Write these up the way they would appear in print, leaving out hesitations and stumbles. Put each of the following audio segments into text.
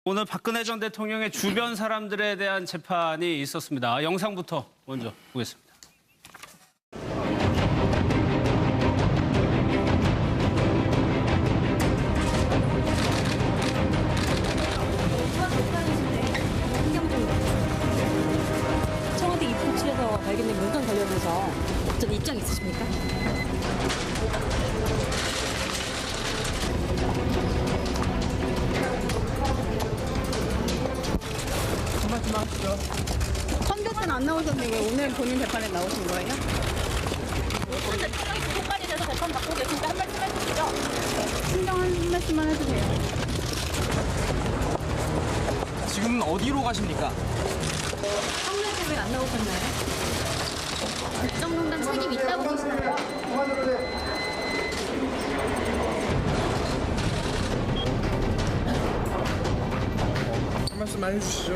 오늘 박근혜 전 대통령의 주변 사람들에 대한 재판이 있었습니다. 영상부터 먼저 보겠습니다. 청와대 입국실에서 발견된 물건 관련해서 어떤 입장 있으십니까? 말씀하시죠. 선교 때는 안 나오셨는데 왜 오늘 본인 재판에 나오신 거예요? 오늘 대통령이 구속관이 돼서 재판 받고 계신데 한 말씀 해주시죠. 신경 한 말씀만 해주세요. 지금 어디로 가십니까? 청문회 때 왜 안 나오셨나요? 국정농단 책임 있다고 보시나요? 한 말씀만 해주시죠.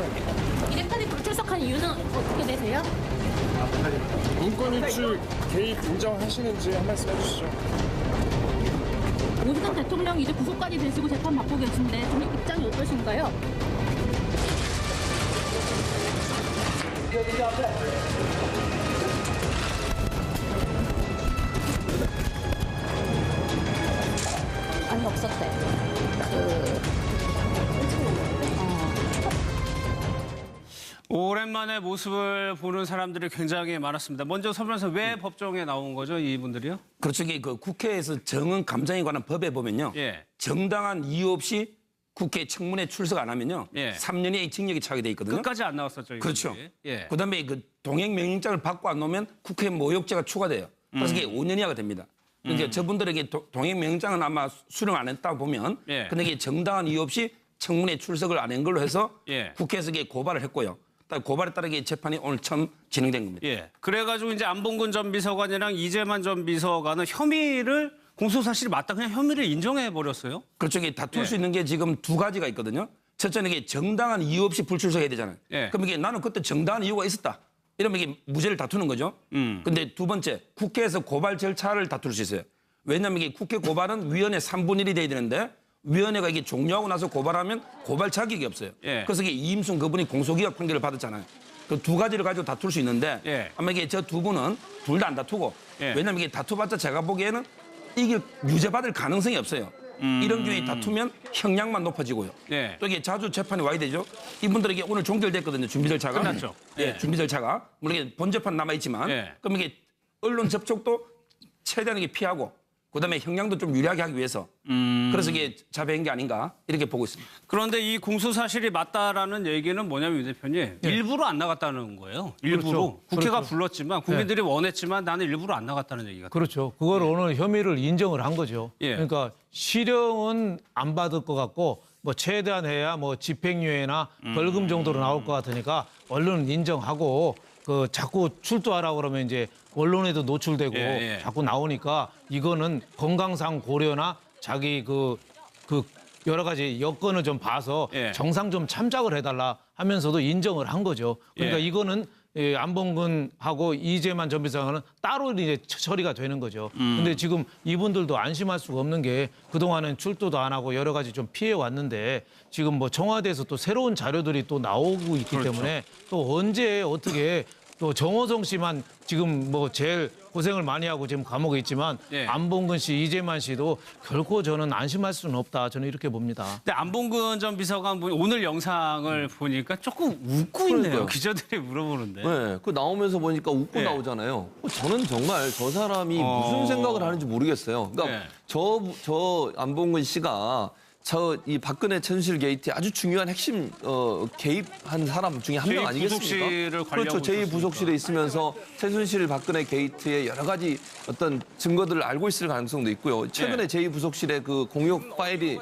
이래까지 불출석한 이유는 어떻게 되세요? 문건 유출 개입 인정하시는지 한 말씀 해주시죠. 오시던 대통령 이제 구속관이 되시고 재판 받고 계신데 좀 입장이 어떠신가요? 아니 없었대. 오랜만에 모습을 보는 사람들이 굉장히 많았습니다. 먼저 서 변호사 왜 법정에 나온 거죠, 이분들이요? 그렇죠. 이게 그 국회에서 정은 감정에 관한 법에 보면요. 예. 정당한 이유 없이 국회 청문회 출석 안 하면요. 예. 3년의 징역이 차게 돼 있거든요. 끝까지 안 나왔었죠, 그렇죠. 이분들이. 예. 그다음에 그 동행 명령장을 받고 안 오면 국회 모욕죄가 추가돼요. 그래서 이게 5년 이하가 됩니다. 그러니까 저분들에게 동행 명령장은 아마 수령 안 했다 보면 예. 근데 이게 정당한 이유 없이 청문회 출석을 안 한 걸로 해서 예. 국회에서 이게 고발을 했고요. 고발에 따라 재판이 오늘 처음 진행된 겁니다. 예. 그래가지고 이제 안봉근 전 비서관이랑 이재만 전 비서관은 혐의를 공소사실이 맞다 그냥 혐의를 인정해 버렸어요. 그렇죠. 이게 다툴 예. 수 있는 게 지금 두 가지가 있거든요. 첫째는 이게 정당한 이유 없이 불출석해야 되잖아요. 예. 그럼 이게 나는 그때 정당한 이유가 있었다. 이러면 이게 무죄를 다투는 거죠. 근데 두 번째, 국회에서 고발 절차를 다툴 수 있어요. 왜냐하면 이게 국회 고발은 위원회 3분의 1이 돼야 되는데 위원회가 이게 종료하고 나서 고발하면 고발 자격이 없어요. 예. 그래서 이게 이임순 그분이 공소기각 판결을 받았잖아요. 그 두 가지를 가지고 다툴 수 있는데 예. 아마 이게 저 두 분은 둘 다 안 다투고 예. 왜냐하면 이게 다투봤자 제가 보기에는 이게 유죄받을 가능성이 없어요. 이런 경우에 다투면 형량만 높아지고요. 예. 또 이게 자주 재판이 와야 되죠. 이분들에게 오늘 종결됐거든요. 준비 절차가. 끝났죠. 예, 예. 준비 절차가. 물론 이게 본 재판 남아있지만 예. 그럼 이게 언론 접촉도 최대한 이게 피하고 그다음에 형량도 좀 유리하게 하기 위해서 그래서 이게 자배한 게 아닌가 이렇게 보고 있습니다. 그런데 이 공소사실이 맞다라는 얘기는 뭐냐면 유 대표님 일부러 안 나갔다는 거예요. 일부러. 그렇죠. 국회가 그렇죠. 불렀지만 국민들이 원했지만 나는 일부러 안 나갔다는 얘기가. 그렇죠. 그걸 오늘 혐의를 인정을 한 거죠. 예. 그러니까 실형은 안 받을 것 같고 뭐 최대한 해야 뭐 집행유예나 벌금 정도로 나올 것 같으니까 언론은 인정하고 그 자꾸 출두하라고 그러면 이제 언론에도 노출되고 예, 예. 자꾸 나오니까 이거는 건강상 고려나 자기 그 여러 가지 여건을 좀 봐서 예. 정상 좀 참작을 해달라 하면서도 인정을 한 거죠. 그러니까 예. 이거는 안봉근하고 이재만 전 비서관은 따로 이제 처리가 되는 거죠. 근데 지금 이분들도 안심할 수가 없는 게 그동안은 출두도 안 하고 여러 가지 좀 피해 왔는데 지금 뭐 청와대에서 또 새로운 자료들이 또 나오고 있기 그렇죠. 때문에 또 언제 어떻게 또 정호성 씨만 지금 뭐 제일 고생을 많이 하고 지금 감옥에 있지만 예. 안봉근 씨, 이재만 씨도 결코 저는 안심할 수는 없다. 저는 이렇게 봅니다. 근데 안봉근 전 비서관 오늘 영상을 보니까 조금 웃고 있네요. 그러니까요. 기자들이 물어보는데. 네, 그 나오면서 보니까 웃고 네. 나오잖아요. 저는 정말 저 사람이 무슨 생각을 하는지 모르겠어요. 그러니까 네. 저 안봉근 씨가 이 박근혜 최순실 게이트에 아주 중요한 핵심 개입한 사람 중에 한 명 제2부속실을 아니겠습니까? 관리하고 그렇죠. 있었으니까. 제2부속실에 있으면서 최순실 박근혜 게이트의 여러 가지 어떤 증거들을 알고 있을 가능성도 있고요. 최근에 네. 제2부속실의 그 공역 파일이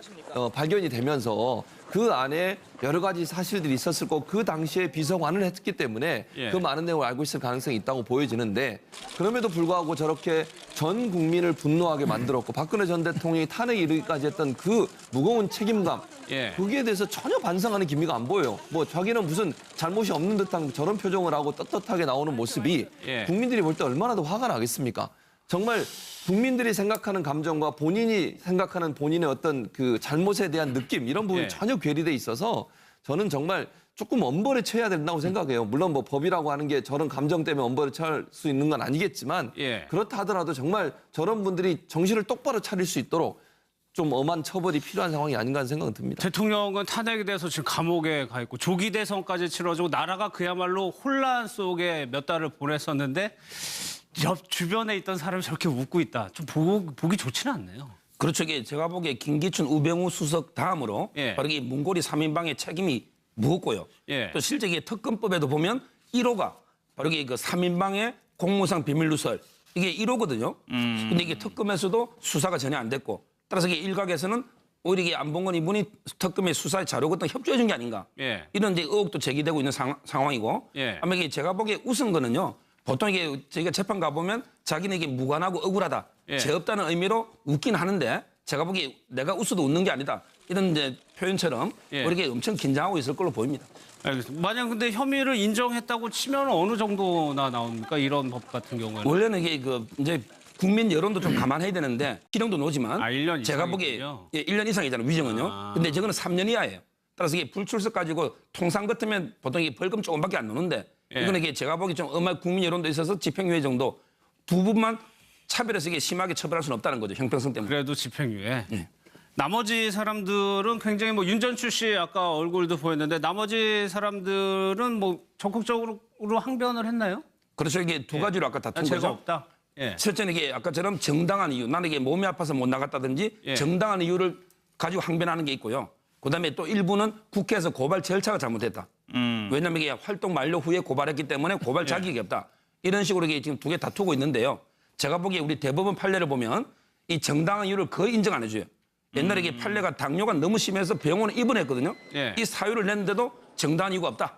발견이 되면서 그 안에 여러 가지 사실들이 있었을 거고 그 당시에 비서관을 했기 때문에 예. 그 많은 내용을 알고 있을 가능성이 있다고 보여지는데 그럼에도 불구하고 저렇게 전 국민을 분노하게 만들었고 박근혜 전 대통령이 탄핵에 이르기까지 했던 그 무거운 책임감 예. 거기에 대해서 전혀 반성하는 기미가 안 보여요. 뭐 자기는 무슨 잘못이 없는 듯한 저런 표정을 하고 떳떳하게 나오는 모습이 예. 국민들이 볼 때 얼마나 더 화가 나겠습니까? 정말 국민들이 생각하는 감정과 본인이 생각하는 본인의 어떤 그 잘못에 대한 느낌 이런 부분이 예. 전혀 괴리돼 있어서 저는 정말 조금 엄벌에 처해야 된다고 생각해요. 물론 뭐 법이라고 하는 게 저런 감정 때문에 엄벌에 처할 수 있는 건 아니겠지만 예. 그렇다 하더라도 정말 저런 분들이 정신을 똑바로 차릴 수 있도록 좀 엄한 처벌이 필요한 상황이 아닌가 하는 생각은 듭니다. 대통령은 탄핵이 돼서 지금 감옥에 가 있고 조기 대선까지 치러지고 나라가 그야말로 혼란 속에 몇 달을 보냈었는데 옆 주변에 있던 사람이 저렇게 웃고 있다. 좀 보기 좋지는 않네요. 그렇죠. 이게 제가 보기에 김기춘, 우병우 수석 다음으로 예. 바로 이 문고리 3인방의 책임이 무겁고요. 예. 또 실제 이게 특검법에도 보면 1호가 바로 이게 그 3인방의 공무상 비밀누설 이게 1호거든요. 근데 이게 특검에서도 수사가 전혀 안 됐고 따라서 이게 일각에서는 오히려 이게 안봉건 이분이 특검의 수사에 자료가 어떤 협조해 준 게 아닌가. 예. 이런 이제 의혹도 제기되고 있는 상황이고. 예. 아마 이게 제가 보기에 우선 거는요. 보통 이게 저희가 재판 가보면 자기는 이게 무관하고 억울하다. 예. 죄 없다는 의미로 웃긴 하는데 제가 보기에 내가 웃어도 웃는 게 아니다. 이런 이제 표현처럼 예. 우리가 엄청 긴장하고 있을 걸로 보입니다. 알겠습니다. 만약 근데 혐의를 인정했다고 치면 어느 정도나 나옵니까? 이런 법 같은 경우에는. 원래는 이게 그 이제 국민 여론도 좀 감안해야 되는데 기령도 놓지만 아, 1년 제가 보기에 이상이군요. 예, 1년 이상이잖아요. 위정은요. 근데 저거는 3년 이하예요. 따라서 이게 불출석 가지고 통상 같으면 보통 이게 벌금 조금밖에 안 나오는데 예. 이거는 이게 제가 보기 좀 엄한 국민 여론도 있어서 집행유예 정도 두 분만 차별해서 이게 심하게 처벌할 수는 없다는 거죠. 형평성 때문에. 그래도 집행유예. 예. 나머지 사람들은 굉장히 뭐 윤전추 씨 아까 얼굴도 보였는데 나머지 사람들은 뭐 적극적으로 항변을 했나요? 그렇죠. 이게 두 가지로 아까 다툰 죄가 거죠. 없다. 예. 실제는 이게 아까처럼 정당한 이유, 나는 이게 몸이 아파서 못 나갔다든지 예. 정당한 이유를 가지고 항변하는 게 있고요. 그다음에 또 일부는 국회에서 고발 절차가 잘못됐다. 왜냐하면 이게 활동 만료 후에 고발했기 때문에 고발 자격이 없다. 이런 식으로 이게 지금 두 개 다투고 있는데요. 제가 보기에 우리 대법원 판례를 보면 이 정당한 이유를 거의 인정 안 해줘요. 옛날에 이게 판례가 당뇨가 너무 심해서 병원에 입원했거든요. 예. 이 사유를 냈는데도 정당한 이유가 없다.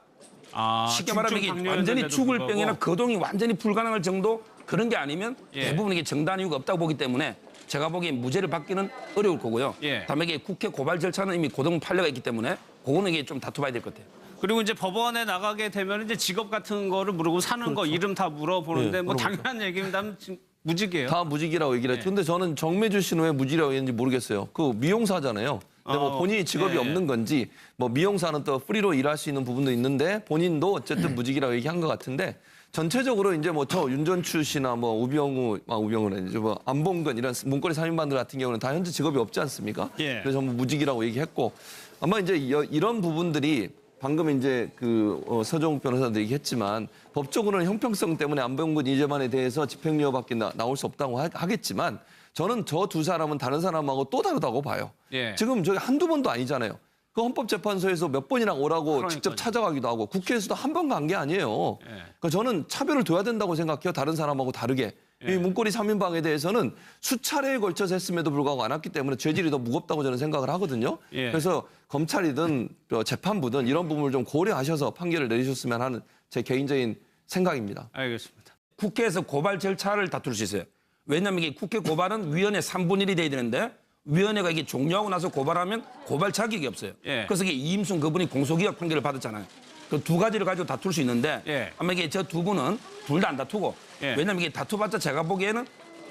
아, 쉽게 말하면 이게 중증 완전히 당뇨였는데도 죽을 불구하고. 병이나 거동이 완전히 불가능할 정도 그런 게 아니면 예. 대부분 이게 정당한 이유가 없다고 보기 때문에 제가 보기엔 무죄를 받기는 어려울 거고요. 예. 다음에 이게 국회 고발 절차는 이미 고등 판례가 있기 때문에 그거는 이게 좀 다투봐야 될 것 같아요. 그리고 이제 법원에 나가게 되면 이제 직업 같은 거를 물어보고 사는 거 이름 다 물어보는데 예, 뭐 물어보죠. 당연한 얘기입니다. 지금 무직이에요. 다 무직이라고 얘기를 했죠. 근데 저는 정매주 씨는 왜 무직이라고 했는지 모르겠어요. 그 미용사잖아요. 근데 뭐 본인이 직업이 예. 없는 건지 뭐 미용사는 또 프리로 일할 수 있는 부분도 있는데 본인도 어쨌든 무직이라고 얘기한 것 같은데 전체적으로 이제 뭐 저 윤전추 씨나 뭐 우병우는 이제 뭐 안봉근 이런 문고리 3인방들 같은 경우는 다 현재 직업이 없지 않습니까? 예. 그래서 전부 무직이라고 얘기했고 아마 이제 이런 부분들이 방금 이제 그 서정욱 변호사도 얘기했지만 법적으로는 형평성 때문에 안봉근 이재만에 대해서 집행유예밖에 나올 수 없다고 하겠지만 저는 저 두 사람은 다른 사람하고 또 다르다고 봐요. 예. 지금 저기 한두 번도 아니잖아요. 그 헌법재판소에서 몇 번이나 오라고 그러니까요. 직접 찾아가기도 하고 국회에서도 한 번 간 게 아니에요. 예. 그러니까 저는 차별을 둬야 된다고 생각해요. 다른 사람하고 다르게. 예. 이 문고리 3인방에 대해서는 수차례에 걸쳐서 했음에도 불구하고 안 왔기 때문에 죄질이 더 무겁다고 저는 생각을 하거든요. 예. 그래서 검찰이든 재판부든 이런 부분을 좀 고려하셔서 판결을 내리셨으면 하는 제 개인적인 생각입니다. 알겠습니다. 국회에서 고발 절차를 다툴 수 있어요. 왜냐하면 이게 국회 고발은 위원회 3분의 1이 돼야 되는데 위원회가 이게 종료하고 나서 고발하면 고발 자격이 없어요. 예. 그래서 이게 이임순 그분이 공소기각 판결을 받았잖아요. 그 두 가지를 가지고 다툴 수 있는데 예. 아마 이게 저 두 분은 둘 다 안 다투고 예. 왜냐하면 이게 다투봤자 제가 보기에는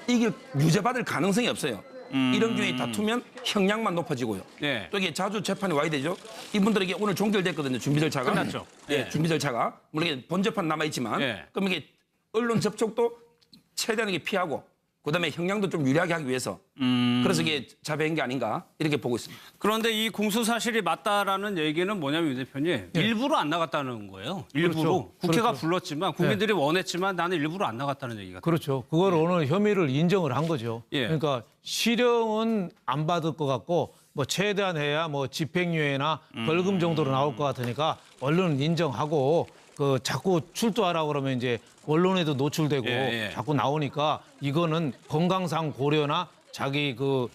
이게 유죄받을 가능성이 없어요. 이런 경우에 다투면 형량만 높아지고요. 예. 또 이게 자주 재판이 와야 되죠. 이분들에게 오늘 종결됐거든요. 준비 절차가. 끝났죠. 예, 예. 준비 절차가. 물론 이게 본 재판 남아있지만 예. 그럼 이게 언론 접촉도 최대한 이게 피하고 그다음에 형량도 좀 유리하게 하기 위해서 그래서 이게 자배한 게 아닌가 이렇게 보고 있습니다. 그런데 이 공소 사실이 맞다라는 얘기는 뭐냐면 유 대표님 일부러 안 나갔다는 거예요. 일부러 그렇죠. 국회가 그렇죠. 불렀지만 국민들이 원했지만 나는 일부러 안 나갔다는 얘기가. 그렇죠. 그걸 오늘 혐의를 인정을 한 거죠. 예. 그러니까 실형은 안 받을 것 같고 뭐 최대한 해야 뭐 집행유예나 벌금 정도로 나올 것 같으니까 언론은 인정하고 그 자꾸 출두하라고 그러면 이제 언론에도 노출되고 예, 예. 자꾸 나오니까 이거는 건강상 고려나 자기 그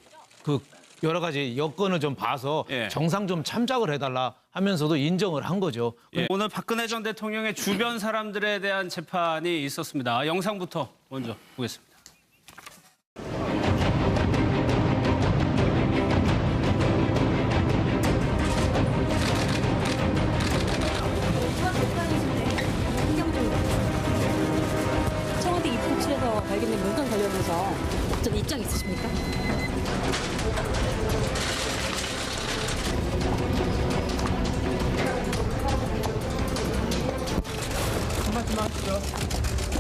여러 가지 여건을 좀 봐서 예. 정상 좀 참작을 해달라 하면서도 인정을 한 거죠. 예. 오늘 박근혜 전 대통령의 주변 사람들에 대한 재판이 있었습니다. 영상부터 먼저 보겠습니다. 청와대 입국처에서 발견된 문건 관련해서 입장 있으십니까?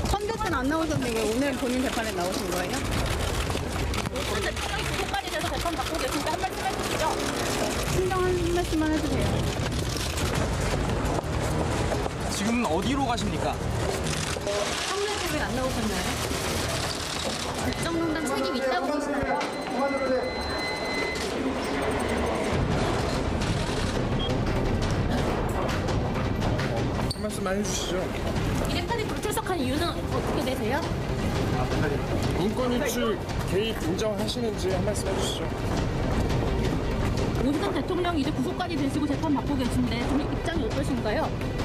선대 때는 안 나오셨는데 왜 오늘 본인 재판에 나오신 거예요? 오늘 대통령이 구속까지 돼서 재판 받고 계신데 한 말씀 해주시죠. 신경 한 말씀만 해주세요. 지금 어디로 가십니까? 성명에 왜 안 나오셨나요? 국정농단 책임 있다고 보시나요? 한 말씀만 해주시죠. 이 재판에 불출석한 이유는 어떻게 되세요? 문건 유출 개입 인정하시는지 한 말씀 해주시죠. 오전 대통령이 이제 구속까지 되시고 재판 받고 계신데 좀 입장이 어떠신가요?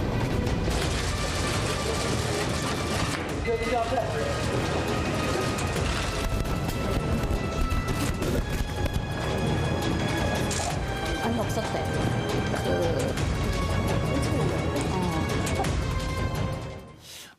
아니 없었대.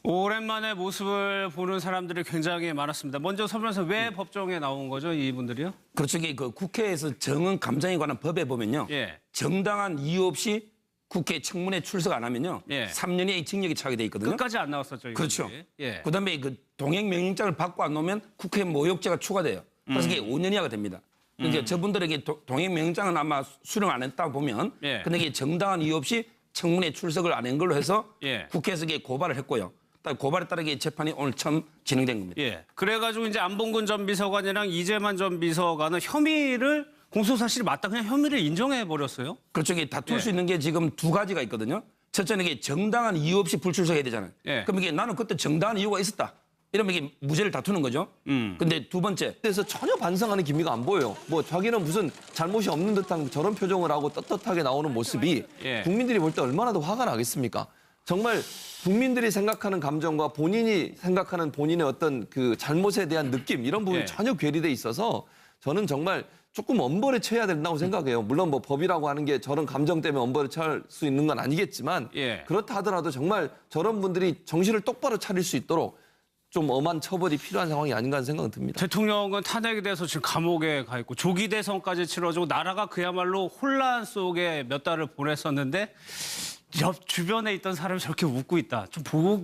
오랜만에 모습을 보는 사람들이 굉장히 많았습니다. 먼저 서 변호사 왜 법정에 나온 거죠, 이분들이요? 그렇죠. 이게 그 국회에서 정은 감정에 관한 법에 보면요. 예. 정당한 이유 없이 국회 청문회 출석 안 하면요. 예. 3년의 징역이 차게 돼 있거든요. 끝까지 안 나왔었죠. 이분들이. 그렇죠. 예. 그다음에 그 동행 명령장을 받고 안 오면 국회 모욕죄가 추가돼요. 그래서 이게 5년 이하가 됩니다. 그러니까 저분들에게 동행 명령장은 아마 수령 안 했다고 보면, 예. 근데 이게 정당한 이유 없이 청문회 출석을 안 한 걸로 해서 예. 국회에서 이게 고발을 했고요. 고발에 따라 이게 재판이 오늘 처음 진행된 겁니다. 예. 그래가지고 이제 안봉근 전 비서관이랑 이재만 전 비서관은 혐의를 공소 사실이 맞다 그냥 혐의를 인정해 버렸어요. 그렇죠. 이게 다툴 예. 수 있는 게 지금 두 가지가 있거든요. 첫째는 이게 정당한 이유 없이 불출석해야 되잖아요. 예. 그럼 이게 나는 그때 정당한 이유가 있었다. 이러면 이게 무죄를 다투는 거죠. 근데 두 번째, 그래서 전혀 반성하는 기미가 안 보여요. 뭐 자기는 무슨 잘못이 없는 듯한 저런 표정을 하고 떳떳하게 나오는 모습이 예. 국민들이 볼 때 얼마나 더 화가 나겠습니까? 정말 국민들이 생각하는 감정과 본인이 생각하는 본인의 어떤 그 잘못에 대한 느낌 이런 부분이 예. 전혀 괴리돼 있어서 저는 정말 조금 엄벌에 처해야 된다고 생각해요. 물론 뭐 법이라고 하는 게 저런 감정 때문에 엄벌에 처할 수 있는 건 아니겠지만 예. 그렇다 하더라도 정말 저런 분들이 정신을 똑바로 차릴 수 있도록 좀 엄한 처벌이 필요한 상황이 아닌가 하는 생각은 듭니다. 대통령은 탄핵에 대해서 지금 감옥에 가 있고 조기 대선까지 치러지고 나라가 그야말로 혼란 속에 몇 달을 보냈었는데 옆 주변에 있던 사람이 저렇게 웃고 있다. 좀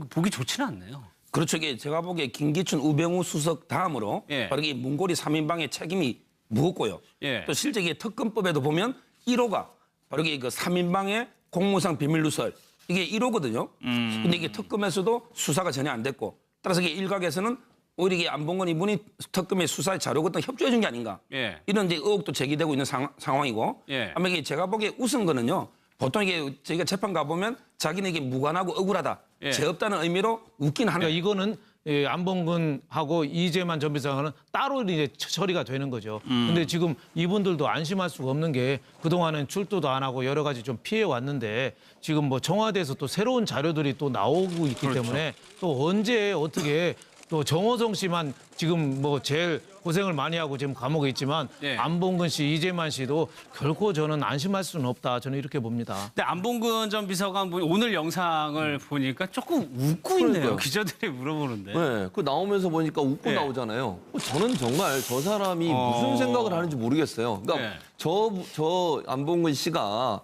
보기 좋지는 않네요. 그렇죠. 이게 제가 보기에 김기춘, 우병우 수석 다음으로 예. 바로 이 문고리 3인방의 책임이 무겁고요. 예. 또 실제 이게 특검법에도 보면 1호가 바로 이게 그 3인방의 공무상 비밀 누설 이게 1호거든요. 근데 이게 특검에서도 수사가 전혀 안 됐고 따라서 이게 일각에서는 오히려 이게 안봉근 이분이 특검의 수사에 자료 같은 거 협조해 준 게 아닌가. 예. 이런 이제 의혹도 제기되고 있는 상황이고 예. 아마 이게 제가 보기에 우선 거는요. 보통 이게 저희가 재판 가보면 자기는 이게 무관하고 억울하다. 예. 죄 없다는 의미로 웃긴 하는. 그러니까 이거는 예, 안봉근하고 이재만 전 비서관은 따로 이제 처리가 되는 거죠. 근데 지금 이분들도 안심할 수가 없는 게 그동안은 출두도 안 하고 여러 가지 좀 피해 왔는데 지금 뭐 청와대에서 또 새로운 자료들이 또 나오고 있기 그렇죠. 때문에 또 언제 어떻게 또 정호성 씨만 지금 뭐 제일 고생을 많이 하고 지금 감옥에 있지만 예. 안봉근 씨, 이재만 씨도 결코 저는 안심할 수는 없다. 저는 이렇게 봅니다. 근데 안봉근 전 비서관 분이 오늘 영상을 보니까 조금 웃고 있네요. 그러니까요. 기자들이 물어보는데. 네, 그 나오면서 보니까 웃고 예. 나오잖아요. 저는 정말 저 사람이 무슨 생각을 하는지 모르겠어요. 그러니까 예. 저 안봉근 씨가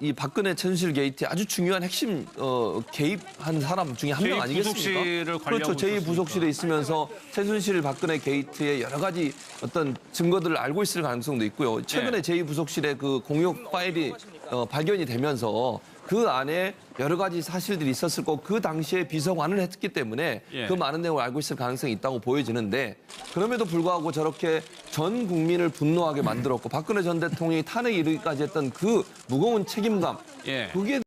이 박근혜 최순실 게이트에 아주 중요한 핵심 개입한 사람 중에 한 명 아니겠습니까? 제2부속실을 관리하고 그렇죠. 제2부속실에 있으면서 최순실 박근혜 게이트의 여러 가지 어떤 증거들을 알고 있을 가능성도 있고요. 최근에 예. 제2부속실에 그 공역 파일이 발견이 되면서 그 안에 여러 가지 사실들이 있었을 거고 그 당시에 비서관을 했기 때문에 예. 그 많은 내용을 알고 있을 가능성이 있다고 보여지는데 그럼에도 불구하고 저렇게 전 국민을 분노하게 만들었고 박근혜 전 대통령이 탄핵에 이르기까지 했던 그 무거운 책임감 예. 그게